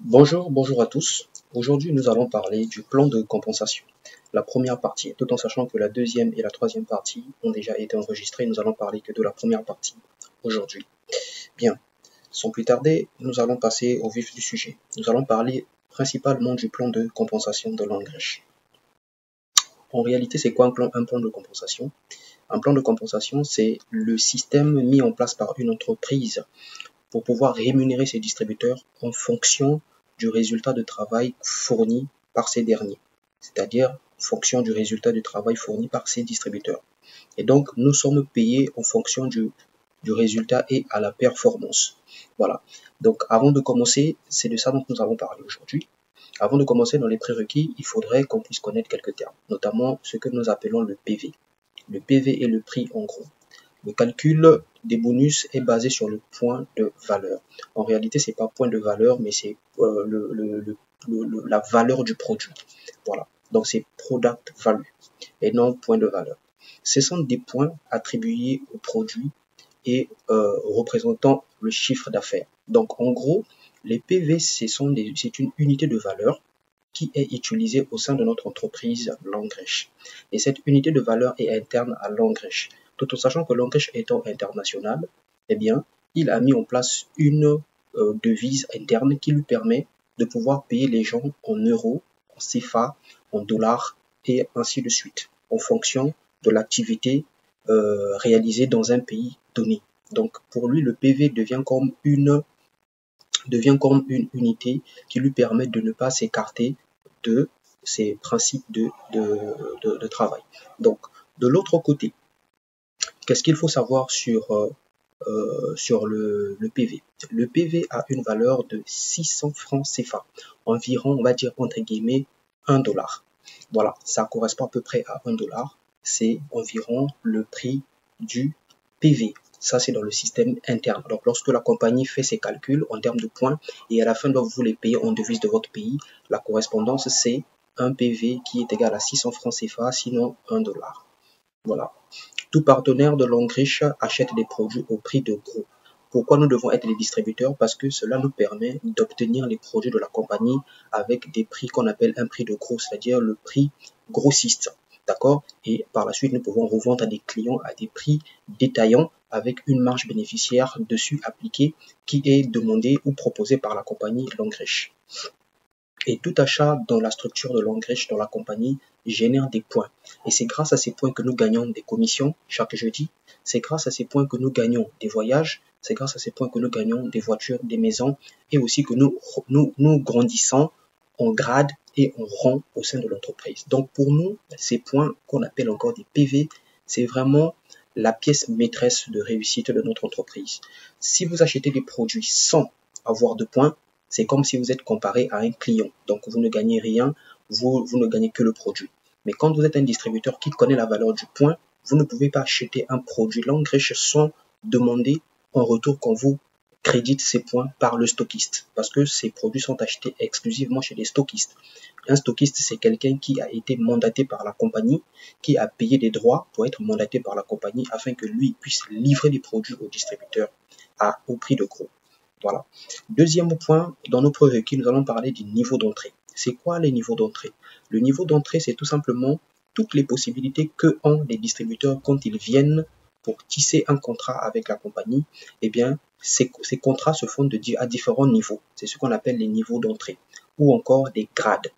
Bonjour à tous. Aujourd'hui, nous allons parler du plan de compensation. La première partie, tout en sachant que la deuxième et la troisième partie ont déjà été enregistrées, nous allons parler que de la première partie aujourd'hui. Bien, sans plus tarder, nous allons passer au vif du sujet. Nous allons parler principalement du plan de compensation de l'engrais. En réalité, c'est quoi un plan de compensation? Un plan de compensation, c'est le système mis en place par une entreprise pour pouvoir rémunérer ses distributeurs en fonction du résultat de travail fourni par ces derniers, c'est-à-dire en fonction du résultat de travail fourni par ces distributeurs. Et donc, nous sommes payés en fonction du résultat et à la performance. Voilà. Donc, avant de commencer, c'est de ça dont nous allons parler aujourd'hui. Avant de commencer dans les prérequis, il faudrait qu'on puisse connaître quelques termes, notamment ce que nous appelons le PV. Le PV est le prix en gros. Le calcul des bonus est basé sur le point de valeur. En réalité, c'est pas point de valeur, mais c'est la valeur du produit. Voilà. Donc, c'est product value et non point de valeur. Ce sont des points attribués au produit et représentant le chiffre d'affaires. Donc, en gros, les PV, c'est une unité de valeur qui est utilisée au sein de notre entreprise Langrèche. Et cette unité de valeur est interne à Langrèche. Tout en sachant que Langrèche étant international, eh bien, il a mis en place une devise interne qui lui permet de pouvoir payer les gens en euros, en CFA, en dollars et ainsi de suite, en fonction de l'activité réalisée dans un pays donné. Donc, pour lui, le PV devient comme une unité qui lui permet de ne pas s'écarter de ces principes de travail. Donc, de l'autre côté, qu'est-ce qu'il faut savoir sur le PV? Le PV a une valeur de 600 francs CFA, environ, on va dire entre guillemets, 1 dollar. Voilà, ça correspond à peu près à 1 dollar. C'est environ le prix du PV. Ça, c'est dans le système interne. Donc, lorsque la compagnie fait ses calculs en termes de points et à la fin doit vous les payer en devise de votre pays, la correspondance, c'est un PV qui est égal à 600 francs CFA, sinon 1 dollar. Voilà. Tout partenaire de Langrèche achète des produits au prix de gros. Pourquoi nous devons être les distributeurs? Parce que cela nous permet d'obtenir les produits de la compagnie avec des prix qu'on appelle un prix de gros, c'est-à-dire le prix grossiste. D'accord? Et par la suite, nous pouvons revendre à des clients à des prix détaillants avec une marge bénéficiaire dessus appliquée qui est demandée ou proposée par la compagnie Langrèche. Et tout achat dans la structure de Langrèche, dans la compagnie, génère des points. Et c'est grâce à ces points que nous gagnons des commissions chaque jeudi. C'est grâce à ces points que nous gagnons des voyages. C'est grâce à ces points que nous gagnons des voitures, des maisons. Et aussi que nous grandissons en grade et en rang au sein de l'entreprise. Donc pour nous, ces points qu'on appelle encore des PV, c'est vraiment la pièce maîtresse de réussite de notre entreprise. Si vous achetez des produits sans avoir de points, c'est comme si vous êtes comparé à un client. Donc, vous ne gagnez rien, vous ne gagnez que le produit. Mais quand vous êtes un distributeur qui connaît la valeur du point, vous ne pouvez pas acheter un produit Langrèche sans demander en retour qu'on vous crédite ces points par le stockiste. Parce que ces produits sont achetés exclusivement chez les stockistes. Un stockiste, c'est quelqu'un qui a été mandaté par la compagnie, qui a payé des droits pour être mandaté par la compagnie afin que lui puisse livrer les produits aux distributeurs au prix de gros. Voilà. Deuxième point, dans nos prérequis, nous allons parler du niveau d'entrée. C'est quoi les niveaux d'entrée? Le niveau d'entrée, c'est tout simplement toutes les possibilités que ont les distributeurs quand ils viennent pour tisser un contrat avec la compagnie. Eh bien, ces contrats se font à différents niveaux. C'est ce qu'on appelle les niveaux d'entrée ou encore des grades.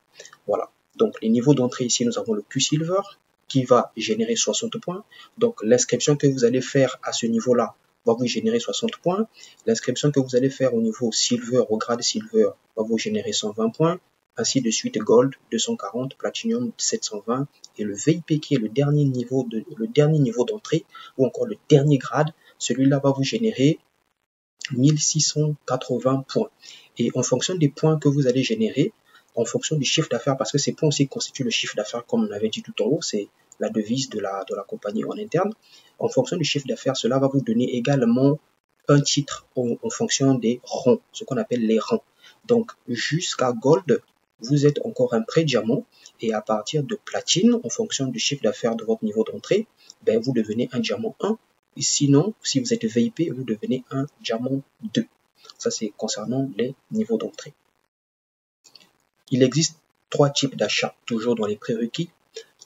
Voilà. Donc, les niveaux d'entrée, ici, nous avons le Q-Silver qui va générer 60 points. Donc, l'inscription que vous allez faire à ce niveau-là va vous générer 60 points. L'inscription que vous allez faire au niveau Silver, au grade Silver, va vous générer 120 points. Ainsi de suite, Gold 240, Platinum 720 et le VIP qui est le dernier niveau d'entrée ou encore le dernier grade, celui-là va vous générer 1680 points. Et en fonction des points que vous allez générer, en fonction du chiffre d'affaires, parce que ces points aussi constituent le chiffre d'affaires, comme on l'avait dit tout en haut, c'est la devise de la compagnie en interne. En fonction du chiffre d'affaires, cela va vous donner également un titre en fonction des rangs, ce qu'on appelle les rangs. Donc, jusqu'à Gold, vous êtes encore un pré-diamant, et à partir de platine, en fonction du chiffre d'affaires de votre niveau d'entrée, ben, vous devenez un diamant 1. Et sinon, si vous êtes VIP, vous devenez un diamant 2. Ça, c'est concernant les niveaux d'entrée. il existe 3 types d'achats, toujours dans les prérequis.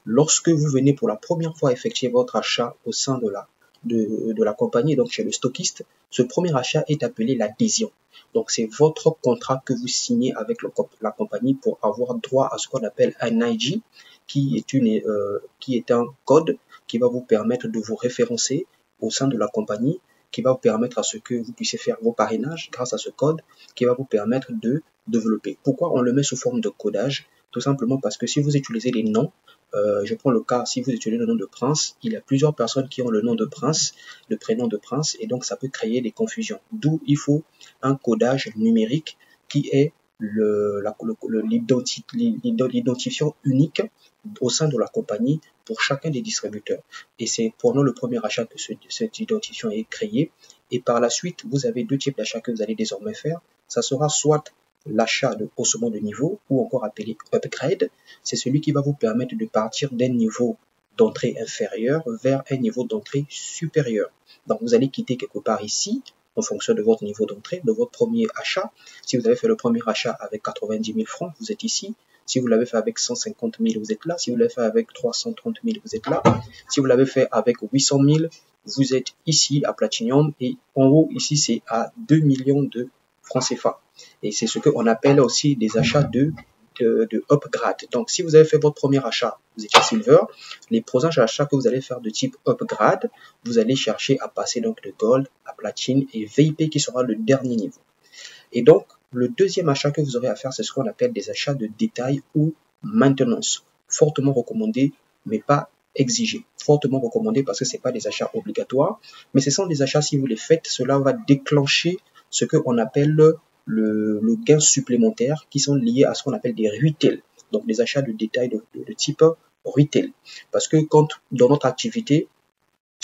Lorsque vous venez pour la première fois effectuer votre achat au sein de la compagnie, donc chez le stockiste, ce premier achat est appelé l'adhésion. Donc c'est votre contrat que vous signez avec la compagnie pour avoir droit à ce qu'on appelle un ID, qui est un code qui va vous permettre de vous référencer au sein de la compagnie, qui va vous permettre à ce que vous puissiez faire vos parrainages grâce à ce code, qui va vous permettre de développer. Pourquoi on le met sous forme de codage? Tout simplement parce que si vous utilisez les noms, je prends le cas, si vous utilisez le nom de Prince, il y a plusieurs personnes qui ont le nom de Prince, le prénom de Prince, et donc ça peut créer des confusions. D'où il faut un codage numérique qui est l'identifiant unique au sein de la compagnie pour chacun des distributeurs. Et c'est pendant le premier achat que cette identifiant est créé. Et par la suite, vous avez 2 types d'achats que vous allez désormais faire. Ça sera soit l'achat de haussement de niveau, ou encore appelé upgrade. C'est celui qui va vous permettre de partir d'un niveau d'entrée inférieur vers un niveau d'entrée supérieur. Donc vous allez quitter quelque part ici, en fonction de votre niveau d'entrée, de votre premier achat. Si vous avez fait le premier achat avec 90 000 francs, vous êtes ici. Si vous l'avez fait avec 150 000, vous êtes là. Si vous l'avez fait avec 330 000, vous êtes là. Si vous l'avez fait avec 800 000, vous êtes ici à Platinum. Et en haut, ici, c'est à 2 millions de francs CFA. Et c'est ce qu'on appelle aussi des achats de upgrade. Donc, si vous avez fait votre premier achat, vous étiez silver, les prochains achats que vous allez faire de type upgrade, vous allez chercher à passer donc de gold à platine et VIP qui sera le dernier niveau. Et donc, le deuxième achat que vous aurez à faire, c'est ce qu'on appelle des achats de détail ou maintenance. Fortement recommandé, mais pas exigé. Fortement recommandé parce que ce n'est pas des achats obligatoires, mais ce sont des achats, si vous les faites, cela va déclencher ce qu'on appelle le gain supplémentaire qui sont liés à ce qu'on appelle des retail, donc des achats de détail de type retail. Parce que quand dans notre activité,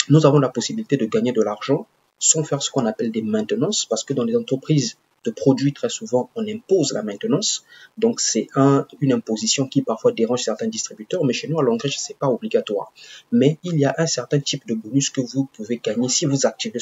nous avons la possibilité de gagner de l'argent sans faire ce qu'on appelle des maintenances, parce que dans les entreprises de produits, très souvent, on impose la maintenance. Donc, c'est une imposition qui parfois dérange certains distributeurs, mais chez nous, à Longrich, ce n'est pas obligatoire. Mais il y a un certain type de bonus que vous pouvez gagner si vous activez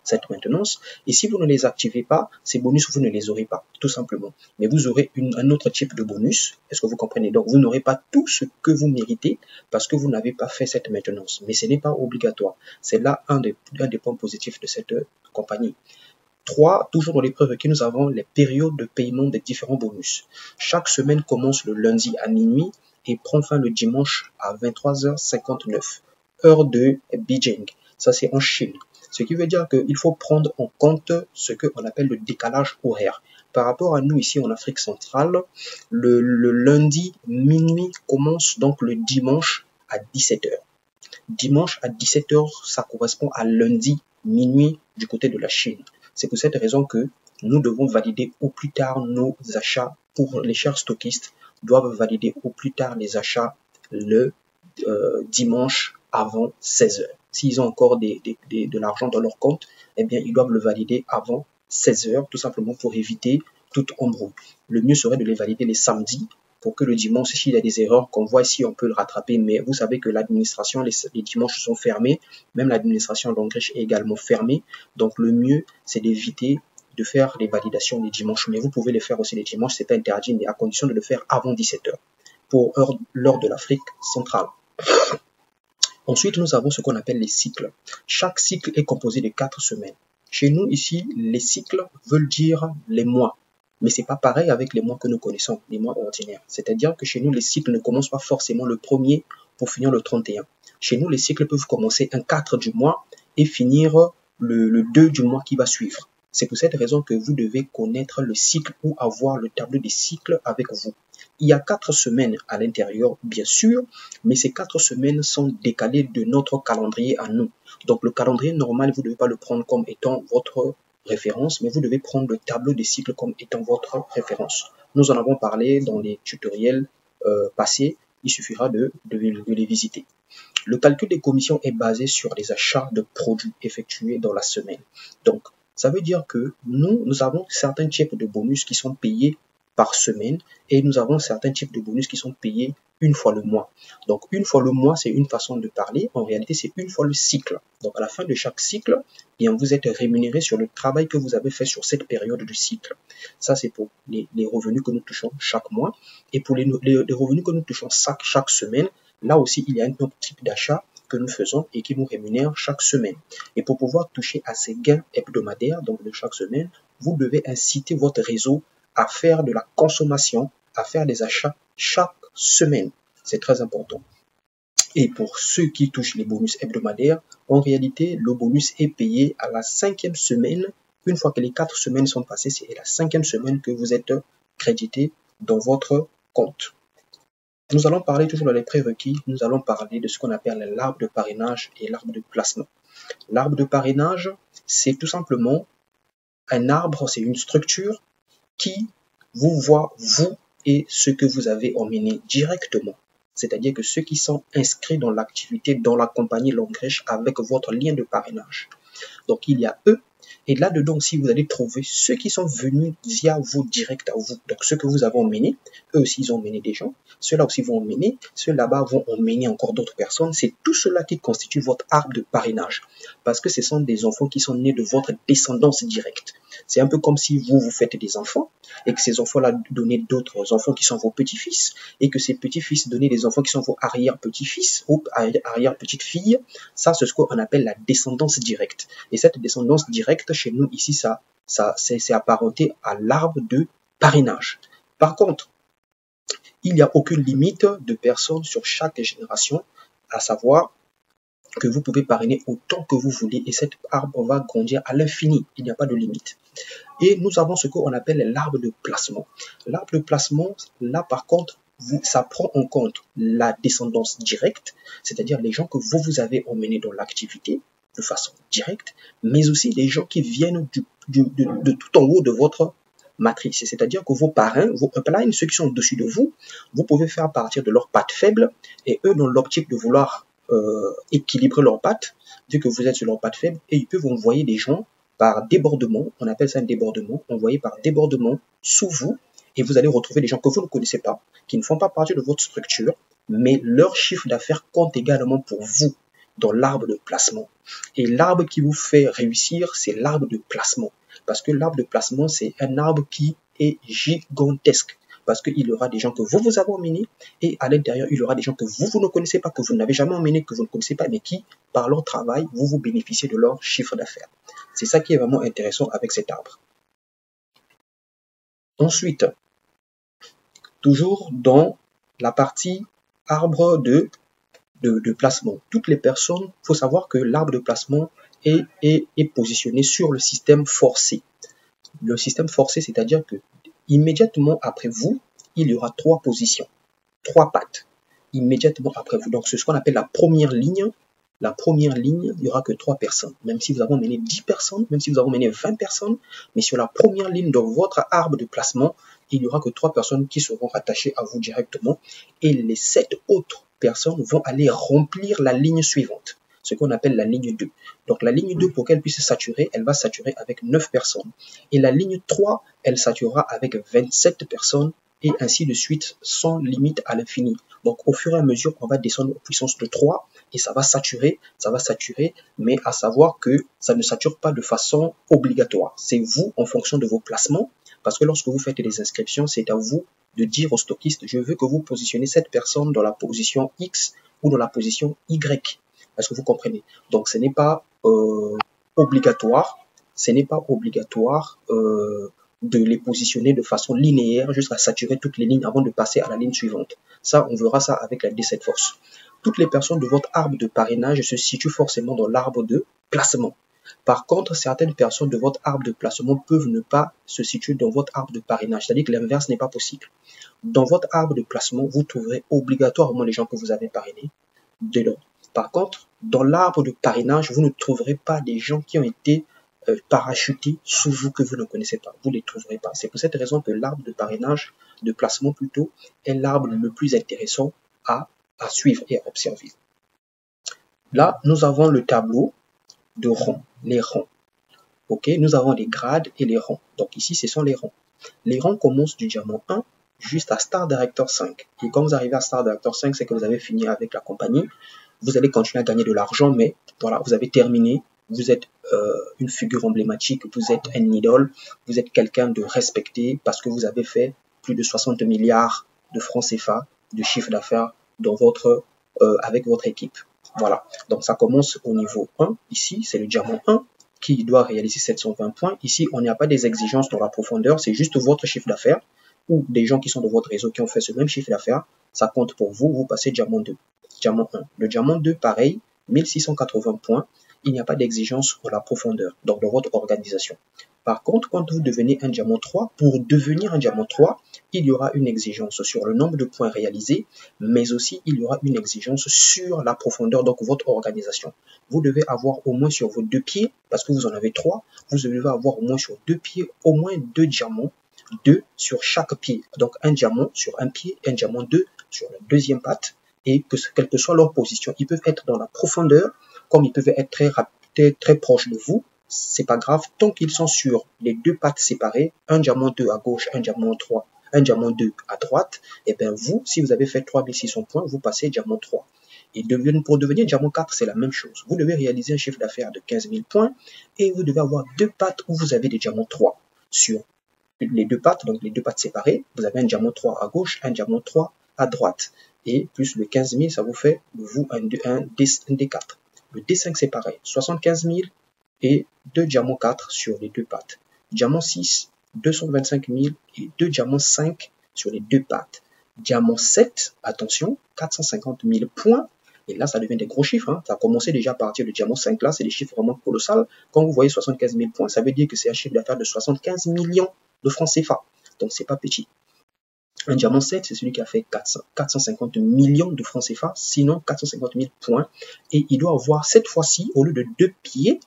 cette maintenance. Et si vous ne les activez pas, ces bonus, vous ne les aurez pas, tout simplement. Mais vous aurez un autre type de bonus. Est-ce que vous comprenez? Donc, vous n'aurez pas tout ce que vous méritez parce que vous n'avez pas fait cette maintenance. Mais ce n'est pas obligatoire. C'est là un des points positifs de cette compagnie. 3, toujours dans les prérequis, nous avons les périodes de paiement des différents bonus. Chaque semaine commence le lundi à minuit et prend fin le dimanche à 23h59, heure de Beijing. Ça, c'est en Chine. Ce qui veut dire qu'il faut prendre en compte ce qu'on appelle le décalage horaire. Par rapport à nous ici en Afrique centrale, le lundi minuit commence donc le dimanche à 17h. Dimanche à 17h, ça correspond à lundi minuit du côté de la Chine. C'est pour cette raison que nous devons valider au plus tard nos achats. Pour les chers stockistes, doivent valider au plus tard les achats le dimanche avant 16h. S'ils ont encore de l'argent dans leur compte, eh bien, ils doivent le valider avant 16h, tout simplement pour éviter toute embrouille. Le mieux serait de les valider les samedis, pour que le dimanche, s'il y a des erreurs, qu'on voit si on peut le rattraper. Mais vous savez que l'administration, les dimanches sont fermés. Même l'administration Longrich est également fermée. Donc, le mieux, c'est d'éviter de faire les validations les dimanches. Mais vous pouvez les faire aussi les dimanches, c'est pas interdit, mais à condition de le faire avant 17h, pour l'heure de l'Afrique centrale. Ensuite, nous avons ce qu'on appelle les cycles. Chaque cycle est composé de 4 semaines. Chez nous, ici, les cycles veulent dire les mois. Mais c'est pas pareil avec les mois que nous connaissons, les mois ordinaires. C'est-à-dire que chez nous, les cycles ne commencent pas forcément le 1er pour finir le 31. Chez nous, les cycles peuvent commencer un 4 du mois et finir le 2 du mois qui va suivre. C'est pour cette raison que vous devez connaître le cycle ou avoir le tableau des cycles avec vous. Il y a 4 semaines à l'intérieur, bien sûr, mais ces 4 semaines sont décalées de notre calendrier à nous. Donc le calendrier normal, vous ne devez pas le prendre comme étant votre référence, mais vous devez prendre le tableau des cycles comme étant votre référence. Nous en avons parlé dans les tutoriels passés, il suffira de les visiter. Le calcul des commissions est basé sur les achats de produits effectués dans la semaine. Donc, ça veut dire que nous avons certains types de bonus qui sont payés par semaine et nous avons certains types de bonus qui sont payés une fois le mois. Donc, une fois le mois, c'est une façon de parler. En réalité, c'est une fois le cycle. Donc, à la fin de chaque cycle, bien, vous êtes rémunéré sur le travail que vous avez fait sur cette période du cycle. Ça, c'est pour les revenus que nous touchons chaque mois. Et pour les revenus que nous touchons chaque semaine, là aussi, il y a un autre type d'achat que nous faisons et qui nous rémunère chaque semaine. Et pour pouvoir toucher à ces gains hebdomadaires, donc de chaque semaine, vous devez inciter votre réseau à faire de la consommation, à faire des achats chaque semaine. C'est très important. Et pour ceux qui touchent les bonus hebdomadaires, en réalité, le bonus est payé à la 5e semaine. Une fois que les 4 semaines sont passées, c'est la 5e semaine que vous êtes crédité dans votre compte. Nous allons parler toujours dans les prérequis, nous allons parler de ce qu'on appelle l'arbre de parrainage et l'arbre de placement. L'arbre de parrainage, c'est tout simplement un arbre, c'est une structure qui vous voit, vous et ce que vous avez emmené directement. C'est-à-dire que ceux qui sont inscrits dans l'activité, dans la compagnie Longrèche avec votre lien de parrainage. Donc, il y a eux. Et là-dedans, si vous allez trouver ceux qui sont venus via vous, direct à vous. Donc, ceux que vous avez emmenés, eux aussi, ils ont emmené des gens. Ceux-là aussi vont emmener. Ceux là-bas vont emmener encore d'autres personnes. C'est tout cela qui constitue votre arbre de parrainage. Parce que ce sont des enfants qui sont nés de votre descendance directe. C'est un peu comme si vous faites des enfants et que ces enfants-là donnaient d'autres enfants qui sont vos petits-fils et que ces petits-fils donnaient des enfants qui sont vos arrière-petits-fils ou arrière-petites-filles. Ça, c'est ce qu'on appelle la descendance directe. Et cette descendance directe, chez nous, ici, c'est apparenté à l'arbre de parrainage. Par contre, il n'y a aucune limite de personnes sur chaque génération, à savoir que vous pouvez parrainer autant que vous voulez et cet arbre va grandir à l'infini. Il n'y a pas de limite. Et nous avons ce qu'on appelle l'arbre de placement. L'arbre de placement, là par contre, ça prend en compte la descendance directe, c'est-à-dire les gens que vous avez emmenés dans l'activité de façon directe, mais aussi les gens qui viennent de tout en haut de votre matrice. C'est-à-dire que vos parrains, vos uplines, ceux qui sont au-dessus de vous, vous pouvez faire partir de leurs pattes faibles et eux, dans l'optique de vouloir équilibrer leurs pattes, vu que vous êtes sur leurs pattes faibles, et ils peuvent envoyer des gens par débordement, on appelle ça un débordement, envoyé par débordement sous vous, et vous allez retrouver des gens que vous ne connaissez pas, qui ne font pas partie de votre structure, mais leur chiffre d'affaires compte également pour vous dans l'arbre de placement. Et l'arbre qui vous fait réussir, c'est l'arbre de placement. Parce que l'arbre de placement, c'est un arbre qui est gigantesque. Parce qu'il y aura des gens que vous avez emmenés et à l'intérieur, il y aura des gens que vous ne connaissez pas, que vous n'avez jamais emmenés, que vous ne connaissez pas, mais qui, par leur travail, vous bénéficiez de leur chiffre d'affaires. C'est ça qui est vraiment intéressant avec cet arbre. Ensuite, toujours dans la partie arbre de placement. Toutes les personnes, il faut savoir que l'arbre de placement est positionné sur le système forcé. Le système forcé, c'est-à-dire que immédiatement après vous, il y aura 3 positions, 3 pattes, immédiatement après vous. Donc, c'est ce qu'on appelle la première ligne. La première ligne, il n'y aura que 3 personnes. Même si vous avez emmené 10 personnes, même si vous avez emmené 20 personnes, mais sur la première ligne de votre arbre de placement, il n'y aura que 3 personnes qui seront rattachées à vous directement. Et les 7 autres personnes vont aller remplir la ligne suivante, ce qu'on appelle la ligne 2. Donc la ligne 2, pour qu'elle puisse saturer, elle va saturer avec 9 personnes. Et la ligne 3, elle saturera avec 27 personnes et ainsi de suite, sans limite à l'infini. Donc au fur et à mesure, on va descendre en puissance de 3 et ça va saturer, mais à savoir que ça ne sature pas de façon obligatoire. C'est vous en fonction de vos placements, parce que lorsque vous faites des inscriptions, c'est à vous de dire au stockiste, je veux que vous positionnez cette personne dans la position X ou dans la position Y. Est-ce que vous comprenez? Donc, ce n'est pas obligatoire, de les positionner de façon linéaire jusqu'à saturer toutes les lignes avant de passer à la ligne suivante. Ça, on verra ça avec la D7 Force. Toutes les personnes de votre arbre de parrainage se situent forcément dans l'arbre de placement. Par contre, certaines personnes de votre arbre de placement peuvent ne pas se situer dans votre arbre de parrainage, c'est-à-dire que l'inverse n'est pas possible. Dans votre arbre de placement, vous trouverez obligatoirement les gens que vous avez parrainés dedans. Par contre, dans l'arbre de parrainage, vous ne trouverez pas des gens qui ont été parachutés sous vous que vous ne connaissez pas. Vous ne les trouverez pas. C'est pour cette raison que l'arbre de parrainage, de placement plutôt, est l'arbre le plus intéressant à suivre et à observer. Là, nous avons le tableau de rangs, les rangs. Ok, nous avons les grades et les rangs. Donc ici, ce sont les rangs. Les rangs commencent du diamant 1 juste à Star Director 5. Et quand vous arrivez à Star Director 5, c'est que vous avez fini avec la compagnie. Vous allez continuer à gagner de l'argent, mais voilà, vous avez terminé. Vous êtes une figure emblématique, vous êtes un idole, vous êtes quelqu'un de respecté parce que vous avez fait plus de 60 milliards de francs CFA de chiffre d'affaires dans avec votre équipe. Voilà, donc ça commence au niveau 1. Ici, c'est le diamant 1 qui doit réaliser 720 points. Ici, on n'a pas des exigences dans la profondeur, c'est juste votre chiffre d'affaires ou des gens qui sont dans votre réseau qui ont fait ce même chiffre d'affaires. Ça compte pour vous, vous passez diamant 2. Diamant 1. Le diamant 2, pareil, 1680 points. Il n'y a pas d'exigence pour la profondeur, donc dans votre organisation. Par contre, quand vous devenez un diamant 3, pour devenir un diamant 3, il y aura une exigence sur le nombre de points réalisés, mais aussi il y aura une exigence sur la profondeur, donc votre organisation. Vous devez avoir au moins sur vos 2 pieds, parce que vous en avez 3, vous devez avoir au moins sur 2 pieds, au moins 2 diamants, 2 sur chaque pied. Donc un diamant sur un pied, un diamant 2 sur la deuxième patte, et que quelle que soit leur position, ils peuvent être dans la profondeur, comme ils peuvent être très proches de vous, c'est pas grave, tant qu'ils sont sur les 2 pattes séparées, un diamant 2 à gauche, un diamant 3, un diamant 2 à droite, et bien vous, si vous avez fait 3600 points, vous passez diamant 3. Et pour devenir diamant 4, c'est la même chose. Vous devez réaliser un chiffre d'affaires de 15 000 points, et vous devez avoir 2 pattes où vous avez des diamants 3 sur les 2 pattes, donc les 2 pattes séparées, vous avez un diamant 3 à gauche, un diamant 3 à droite. Et plus le 15 000, ça vous fait, vous, un D4. Le D5, c'est pareil, 75 000 et 2 diamants 4 sur les 2 pattes. Diamant 6, 225 000 et 2 diamants 5 sur les 2 pattes. Diamant 7, attention, 450 000 points. Et là, ça devient des gros chiffres. Hein. Ça a commencé déjà à partir du diamant 5. Là, c'est des chiffres vraiment colossaux. Quand vous voyez 75 000 points, ça veut dire que c'est un chiffre d'affaires de 75 millions de francs CFA. Donc, c'est pas petit. Un diamant 7, c'est celui qui a fait 450 millions de francs CFA, sinon 450 000 points. Et il doit avoir, cette fois-ci, au lieu de 2 pieds,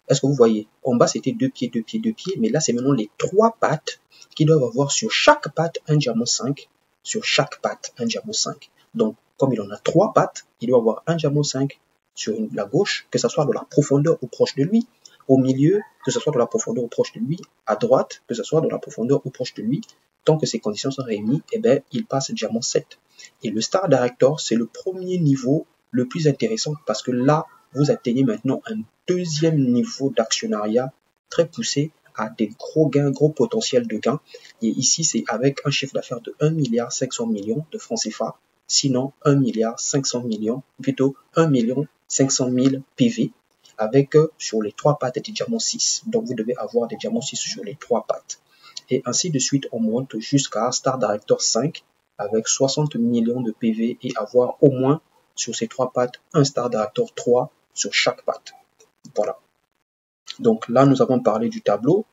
est-ce que vous voyez? En bas, c'était 2 pieds, 2 pieds, 2 pieds, mais là, c'est maintenant les 3 pattes qui doivent avoir sur chaque patte un diamant 5, sur chaque patte un diamant 5. Donc, comme il en a 3 pattes, il doit avoir un diamant 5 sur la gauche, que ce soit de la profondeur ou proche de lui, au milieu, que ce soit de la profondeur ou proche de lui, à droite, que ce soit de la profondeur ou proche de lui. Tant que ces conditions sont réunies, eh bien, il passe diamant 7. Et le Star Director, c'est le premier niveau le plus intéressant parce que là, vous atteignez maintenant un deuxième niveau d'actionnariat très poussé à des gros gains, gros potentiel de gains. Et ici, c'est avec un chiffre d'affaires de 1,5 milliard de francs CFA, sinon 1,5 milliard, plutôt 1,5 milliard PV, avec sur les 3 pattes des diamants 6. Donc, vous devez avoir des diamants 6 sur les 3 pattes. Et ainsi de suite, on monte jusqu'à Star Director 5 avec 60 millions de PV et avoir au moins sur ces 3 pattes un Star Director 3 sur chaque patte. Voilà. Donc là, nous avons parlé du tableau.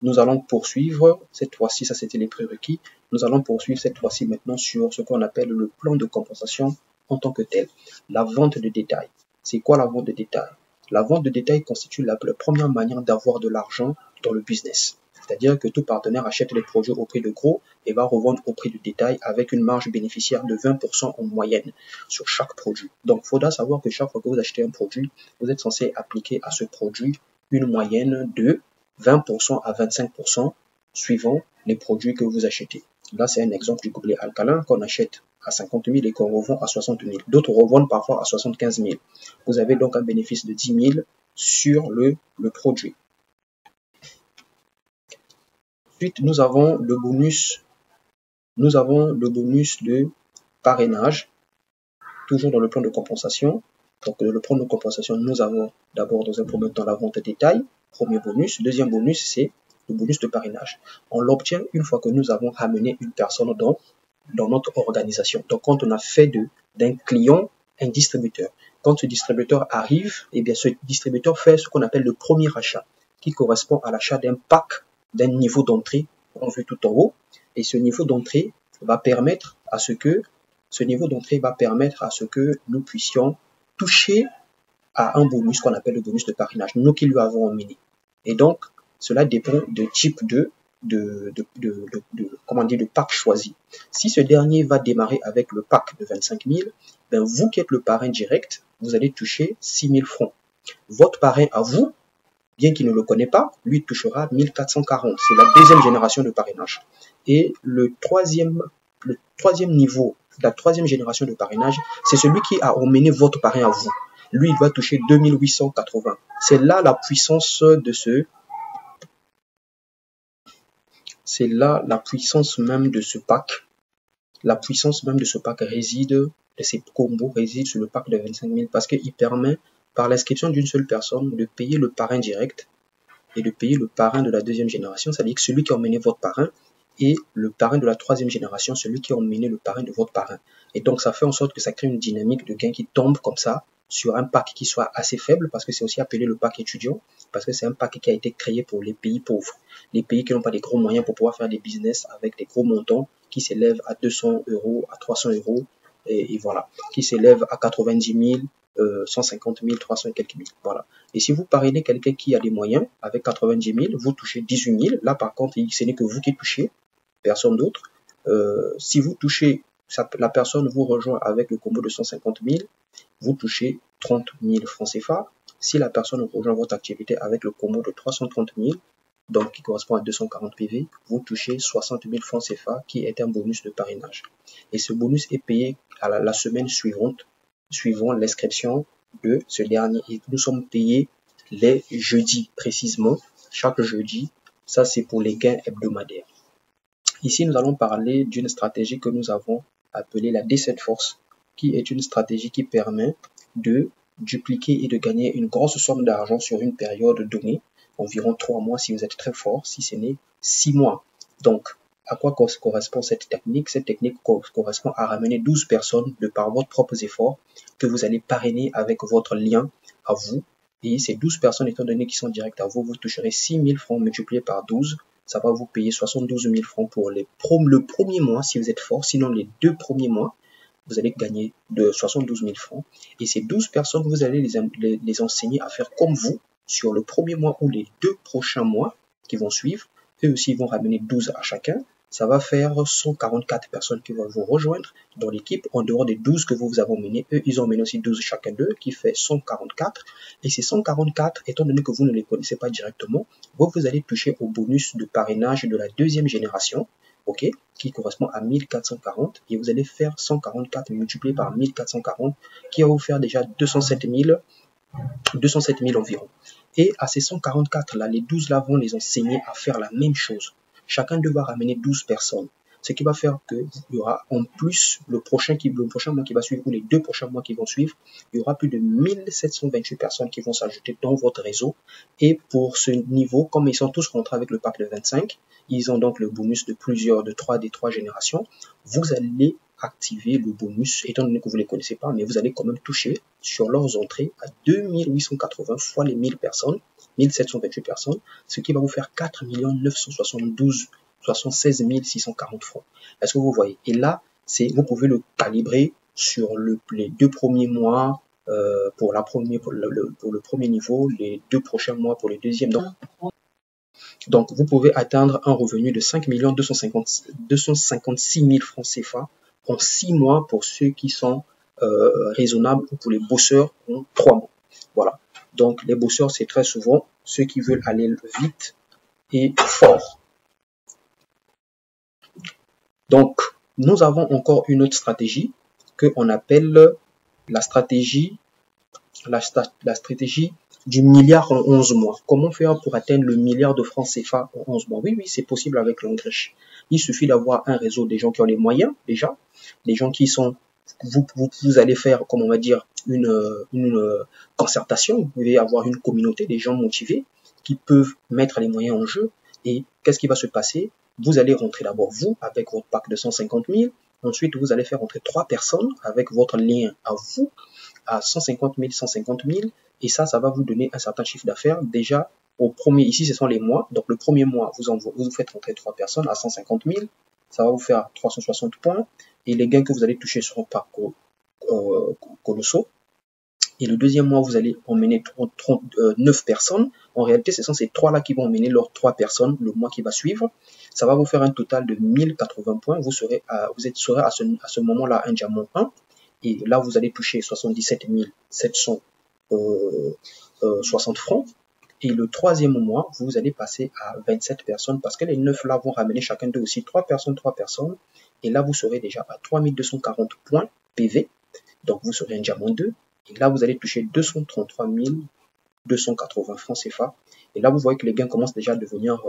Nous allons poursuivre, cette fois-ci, ça c'était les prérequis. Nous allons poursuivre cette fois-ci maintenant sur ce qu'on appelle le plan de compensation en tant que tel. La vente de détail. C'est quoi la vente de détail? La vente de détail constitue la première manière d'avoir de l'argent dans le business. C'est-à-dire que tout partenaire achète les produits au prix de gros et va revendre au prix de détail avec une marge bénéficiaire de 20% en moyenne sur chaque produit. Donc, il faudra savoir que chaque fois que vous achetez un produit, vous êtes censé appliquer à ce produit une moyenne de 20% à 25% suivant les produits que vous achetez. Là, c'est un exemple du gobelet alcalin qu'on achète à 50 000 et qu'on revend à 60 000. D'autres revendent parfois à 75 000. Vous avez donc un bénéfice de 10 000 sur le produit. Ensuite, nous avons le bonus de parrainage, toujours dans le plan de compensation. Donc, dans le plan de compensation, nous avons d'abord dans un premier temps la vente de détail, premier bonus. Deuxième bonus, c'est le bonus de parrainage. On l'obtient une fois que nous avons ramené une personne dans notre organisation. Donc, quand on a fait d'un client un distributeur. Quand ce distributeur arrive, eh bien, ce distributeur fait ce qu'on appelle le premier achat, qui correspond à l'achat d'un pack d'un niveau d'entrée, on veut tout en haut, et ce niveau d'entrée va permettre à ce que nous puissions toucher à un bonus qu'on appelle le bonus de parrainage, nous qui lui avons emmené. Et donc, cela dépend du type de pack choisi. Si ce dernier va démarrer avec le pack de 25 000, ben vous qui êtes le parrain direct, vous allez toucher 6 000 francs. Votre parrain à vous, bien qu'il ne le connaît pas, lui touchera 1440. C'est la deuxième génération de parrainage. Et le troisième niveau, la troisième génération de parrainage, c'est celui qui a emmené votre parrain à vous. Lui, il va toucher 2880. C'est là la puissance de ce... C'est là la puissance même de ce pack. La puissance même de ce pack réside, de ces combos réside sur le pack de 25 000 parce qu'il permet, par l'inscription d'une seule personne, de payer le parrain direct et de payer le parrain de la deuxième génération, c'est-à-dire que celui qui a emmené votre parrain, et le parrain de la troisième génération, celui qui a emmené le parrain de votre parrain. Et donc, ça fait en sorte que ça crée une dynamique de gain qui tombe comme ça sur un pack qui soit assez faible, parce que c'est aussi appelé le pack étudiant, parce que c'est un pack qui a été créé pour les pays pauvres, les pays qui n'ont pas des gros moyens pour pouvoir faire des business avec des gros montants qui s'élèvent à 200 euros, à 300 euros, et voilà, qui s'élèvent à 90 000, 150 000, 300 et quelques mille. Voilà. Et si vous parrainez quelqu'un qui a des moyens, avec 90 000, vous touchez 18 000. Là, par contre, ce n'est que vous qui touchez, personne d'autre. Si vous touchez, la personne vous rejoint avec le combo de 150 000, vous touchez 30 000 francs CFA. Si la personne rejoint votre activité avec le combo de 330 000, donc qui correspond à 240 PV, vous touchez 60 000 francs CFA qui est un bonus de parrainage. Et ce bonus est payé à la semaine suivante, suivant l'inscription de ce dernier. Et nous sommes payés les jeudis précisément, chaque jeudi. Ça, c'est pour les gains hebdomadaires. Ici, nous allons parler d'une stratégie que nous avons appelée la D7 Force, qui est une stratégie qui permet de dupliquer et de gagner une grosse somme d'argent sur une période donnée, environ 3 mois si vous êtes très fort, si ce n'est 6 mois. Donc, à quoi correspond cette technique? Cette technique correspond à ramener 12 personnes de par votre propres efforts que vous allez parrainer avec votre lien à vous. Et ces 12 personnes, étant donné qu'ils sont directs à vous, vous toucherez 6 000 francs multipliés par 12. Ça va vous payer 72 000 francs pour le premier mois si vous êtes fort. Sinon, les 2 premiers mois, vous allez gagner de 72 000 francs. Et ces 12 personnes, vous allez les enseigner à faire comme vous sur le premier mois ou les 2 prochains mois qui vont suivre. Eux aussi vont ramener 12 à chacun. Ça va faire 144 personnes qui vont vous rejoindre dans l'équipe, en dehors des 12 que vous avez emmenés. Eux, ils ont emmené aussi 12 chacun d'eux, qui fait 144. Et ces 144, étant donné que vous ne les connaissez pas directement, vous allez toucher au bonus de parrainage de la deuxième génération, ok, qui correspond à 1440. Et vous allez faire 144 multiplié par 1440, qui va vous faire déjà 207 000 environ. Et à ces 144 là, les 12 là vont les enseigner à faire la même chose. Chacun devra ramener 12 personnes. Ce qui va faire qu'il y aura en plus le prochain mois qui va suivre ou les 2 prochains mois qui vont suivre, il y aura plus de 1728 personnes qui vont s'ajouter dans votre réseau. Et pour ce niveau, comme ils sont tous rentrés avec le pack de 25, ils ont donc le bonus de des 3 générations. Vous allez activer le bonus, étant donné que vous ne les connaissez pas, mais vous allez quand même toucher sur leurs entrées à 2880 fois les 1000 personnes, 1728 personnes, ce qui va vous faire 4 976 640 francs. Est-ce que vous voyez? Et là, vous pouvez le calibrer sur les 2 premiers mois pour le premier niveau, les 2 prochains mois pour le deuxième. Donc, vous pouvez atteindre un revenu de 5 256 000 francs CFA en 6 mois pour ceux qui sont raisonnables, ou pour les bosseurs en 3 mois. Voilà. Donc, les bosseurs, c'est très souvent ceux qui veulent aller vite et fort. Donc, nous avons encore une autre stratégie qu'on appelle la stratégie du milliard en 11 mois. Comment faire pour atteindre le milliard de francs CFA en 11 mois? Oui, c'est possible avec l'Angrish. Il suffit d'avoir un réseau des gens qui ont les moyens, déjà. Des gens qui sont... Vous allez faire, comme on va dire, une concertation. Vous pouvez avoir une communauté, des gens motivés qui peuvent mettre les moyens en jeu. Et qu'est-ce qui va se passer? Vous allez rentrer d'abord, vous, avec votre pack de 150 000. Ensuite, vous allez faire rentrer 3 personnes avec votre lien à vous, à 150 000, 150 000. Et ça va vous donner un certain chiffre d'affaires. Déjà, ici, ce sont les mois. Donc, le premier mois, vous faites rentrer 3 personnes à 150 000. Ça va vous faire 360 points. Et les gains que vous allez toucher seront pas colossaux. Et le deuxième mois, vous allez emmener 9 personnes. En réalité, ce sont ces 3-là qui vont emmener leurs 3 personnes le mois qui va suivre. Ça va vous faire un total de 1080 points. Vous serez à ce moment-là un diamant 1. Et là, vous allez toucher 77 760 francs. Et le troisième mois, vous allez passer à 27 personnes parce que les 9 là vont ramener chacun d'eux aussi 3 personnes. Et là, vous serez déjà à 3240 points PV. Donc, vous serez un diamant 2. Et là, vous allez toucher 233 280 francs CFA. Et là, vous voyez que les gains commencent déjà à devenir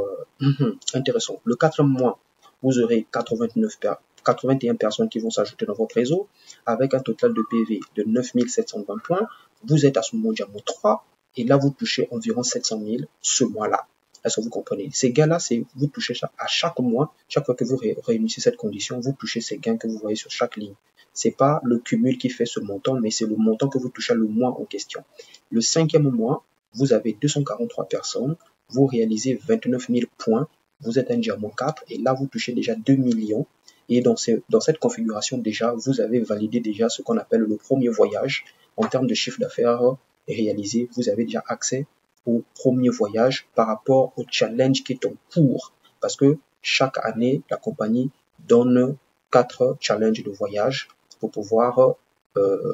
intéressants. Le quatrième mois, vous aurez 81 personnes qui vont s'ajouter dans votre réseau avec un total de PV de 9720 points. Vous êtes à ce moment diamant 3 et là, vous touchez environ 700 000 ce mois-là. Est-ce que vous comprenez? Ces gains-là, c'est vous touchez ça à chaque mois. Chaque fois que vous réunissez cette condition, vous touchez ces gains que vous voyez sur chaque ligne. C'est pas le cumul qui fait ce montant, mais c'est le montant que vous touchez le mois en question. Le cinquième mois, vous avez 243 personnes, vous réalisez 29 000 points, vous êtes un diamant 4 et là, vous touchez déjà 2 millions. Et dans cette configuration, déjà, vous avez validé déjà ce qu'on appelle le premier voyage. En termes de chiffre d'affaires réalisé, vous avez déjà accès au premier voyage par rapport au challenge qui est en cours. Parce que chaque année, la compagnie donne 4 challenges de voyage pour pouvoir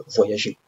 voyager.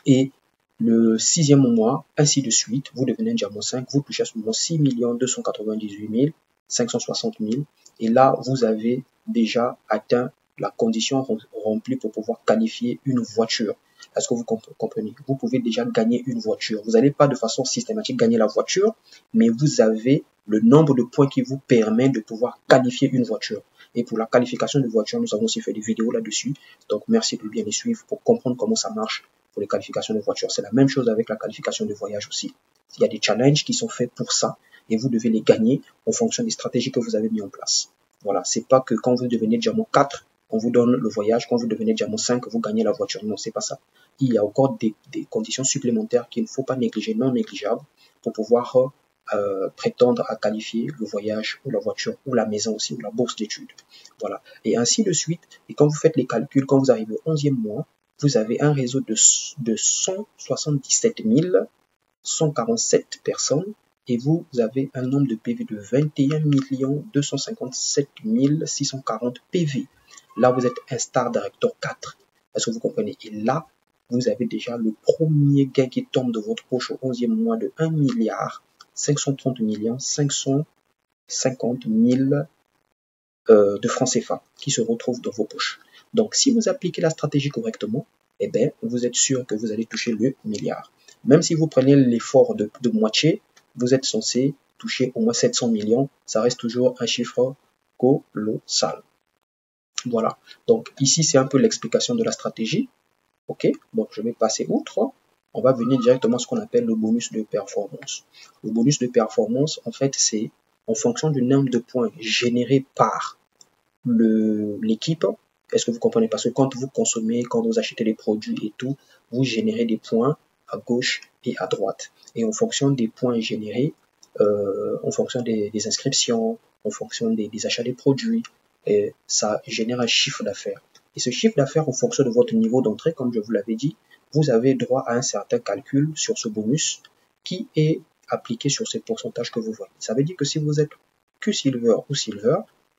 Et le sixième mois, ainsi de suite, vous devenez un diamant 5, vous touchez à ce moment 6 298 560 000. Et là, vous avez déjà atteint la condition remplie pour pouvoir qualifier une voiture. Est-ce que vous comprenez? Vous pouvez déjà gagner une voiture. Vous n'allez pas de façon systématique gagner la voiture, mais vous avez le nombre de points qui vous permet de pouvoir qualifier une voiture. Et pour la qualification de voiture, nous avons aussi fait des vidéos là-dessus. Donc, merci de bien les suivre pour comprendre comment ça marche pour les qualifications de voiture. C'est la même chose avec la qualification de voyage aussi. Il y a des challenges qui sont faits pour ça et vous devez les gagner en fonction des stratégies que vous avez mis en place. Voilà, c'est pas que quand vous devenez diamant 4, on vous donne le voyage, quand vous devenez diamant 5, vous gagnez la voiture. Non, c'est pas ça. Il y a encore des conditions supplémentaires qu'il ne faut pas négliger, non négligeables, pour pouvoir prétendre à qualifier le voyage ou la voiture ou la maison aussi ou la bourse d'études. Voilà. Et ainsi de suite. Et quand vous faites les calculs, quand vous arrivez au 11e mois, vous avez un réseau de 177 147 personnes et vous avez un nombre de PV de 21 257 640 PV. Là, vous êtes un Star Director 4. Est-ce que vous comprenez? Et là, vous avez déjà le premier gain qui tombe de votre poche au 11e mois de 1 530 550 000 de francs CFA qui se retrouvent dans vos poches. Donc, si vous appliquez la stratégie correctement, eh bien, vous êtes sûr que vous allez toucher le milliard. Même si vous prenez l'effort de moitié, vous êtes censé toucher au moins 700 millions. Ça reste toujours un chiffre colossal. Voilà. Donc, ici, c'est un peu l'explication de la stratégie. OK? Donc, je vais passer outre. On va venir directement à ce qu'on appelle le bonus de performance. Le bonus de performance, en fait, c'est en fonction du nombre de points générés par l'équipe. Est-ce que vous comprenez? Parce que quand vous consommez, quand vous achetez des produits et tout, vous générez des points à gauche et à droite. Et en fonction des points générés, en fonction des inscriptions, en fonction des achats des produits, ça génère un chiffre d'affaires. Et ce chiffre d'affaires, en fonction de votre niveau d'entrée, comme je vous l'avais dit, vous avez droit à un certain calcul sur ce bonus qui est appliqué sur ces pourcentages que vous voyez. Ça veut dire que si vous êtes Q-Silver ou Silver,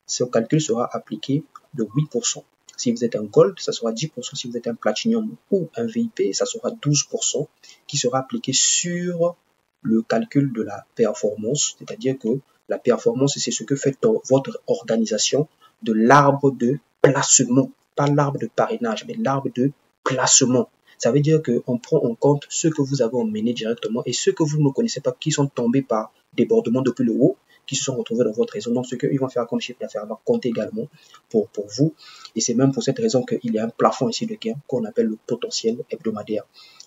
ce calcul sera appliqué de 8%. Si vous êtes un Gold, ça sera 10%. Si vous êtes un Platinum ou un VIP, ça sera 12% qui sera appliqué sur le calcul de la performance. C'est-à-dire que la performance, c'est ce que fait votre organisation de l'arbre de placement. Pas l'arbre de parrainage, mais l'arbre de placement. Ça veut dire qu'on prend en compte ceux que vous avez emmenés directement et ceux que vous ne connaissez pas, qui sont tombés par débordement depuis le haut, qui se sont retrouvés dans votre réseau. Donc, ce qu'ils vont faire comme chiffre d'affaires va compter également pour vous. Et c'est même pour cette raison qu'il y a un plafond ici de gain qu'on appelle le potentiel hebdomadaire.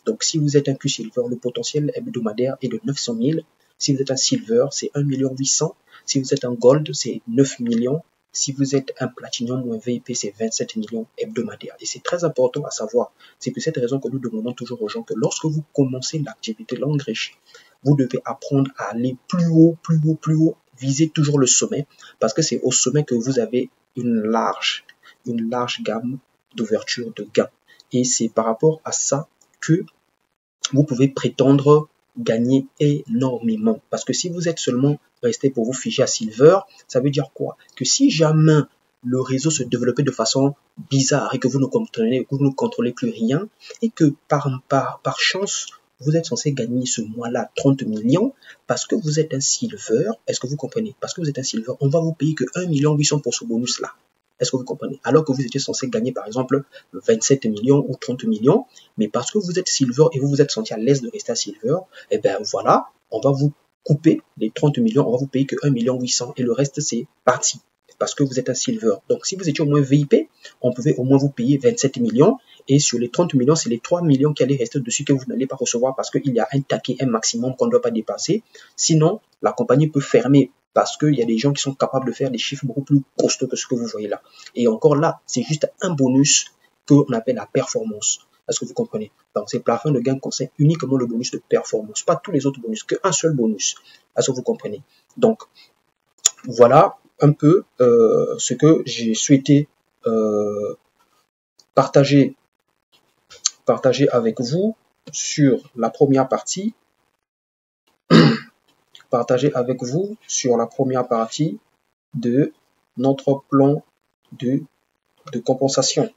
Donc, si vous êtes un Q-Silver, le potentiel hebdomadaire est de 900 000. Si vous êtes un Silver, c'est 1 800 000. Si vous êtes un Gold, c'est 9 millions. Si vous êtes un Platinum ou un VIP, c'est 27 millions hebdomadaires. Et c'est très important à savoir. C'est pour cette raison que nous demandons toujours aux gens que lorsque vous commencez l'activité Langrich, vous devez apprendre à aller plus haut, plus haut, plus haut. Visez toujours le sommet parce que c'est au sommet que vous avez une large gamme d'ouverture de gains. Et c'est par rapport à ça que vous pouvez prétendre gagner énormément. Parce que si vous êtes seulement resté pour vous figer à Silver, ça veut dire quoi? Que si jamais le réseau se développait de façon bizarre et que vous ne contrôlez plus rien et que par chance, vous êtes censé gagner ce mois-là 30 millions parce que vous êtes un silver. Est-ce que vous comprenez? Parce que vous êtes un silver, on va vous payer que 1 800 000 pour ce bonus-là. Est-ce que vous comprenez? Alors que vous étiez censé gagner, par exemple, 27 millions ou 30 millions, mais parce que vous êtes silver et vous vous êtes senti à l'aise de rester à silver, eh bien voilà, on va vous couper les 30 millions, on va vous payer que 1 800 000 et le reste, c'est parti. Parce que vous êtes un silver. Donc, si vous étiez au moins VIP, on pouvait au moins vous payer 27 millions. Et sur les 30 millions, c'est les 3 millions qui allaient rester dessus que vous n'allez pas recevoir parce qu'il y a un taquet, un maximum qu'on ne doit pas dépasser. Sinon, la compagnie peut fermer parce qu'il y a des gens qui sont capables de faire des chiffres beaucoup plus costauds que ce que vous voyez là. Et encore là, c'est juste un bonus qu'on appelle la performance. Est-ce que vous comprenez? Donc, ces plafonds de gain concernent uniquement le bonus de performance, pas tous les autres bonus, qu'un seul bonus. Est-ce que vous comprenez? Donc, voilà un peu ce que j'ai souhaité partager avec vous sur la première partie. Partager avec vous sur la première partie de notre plan de compensation.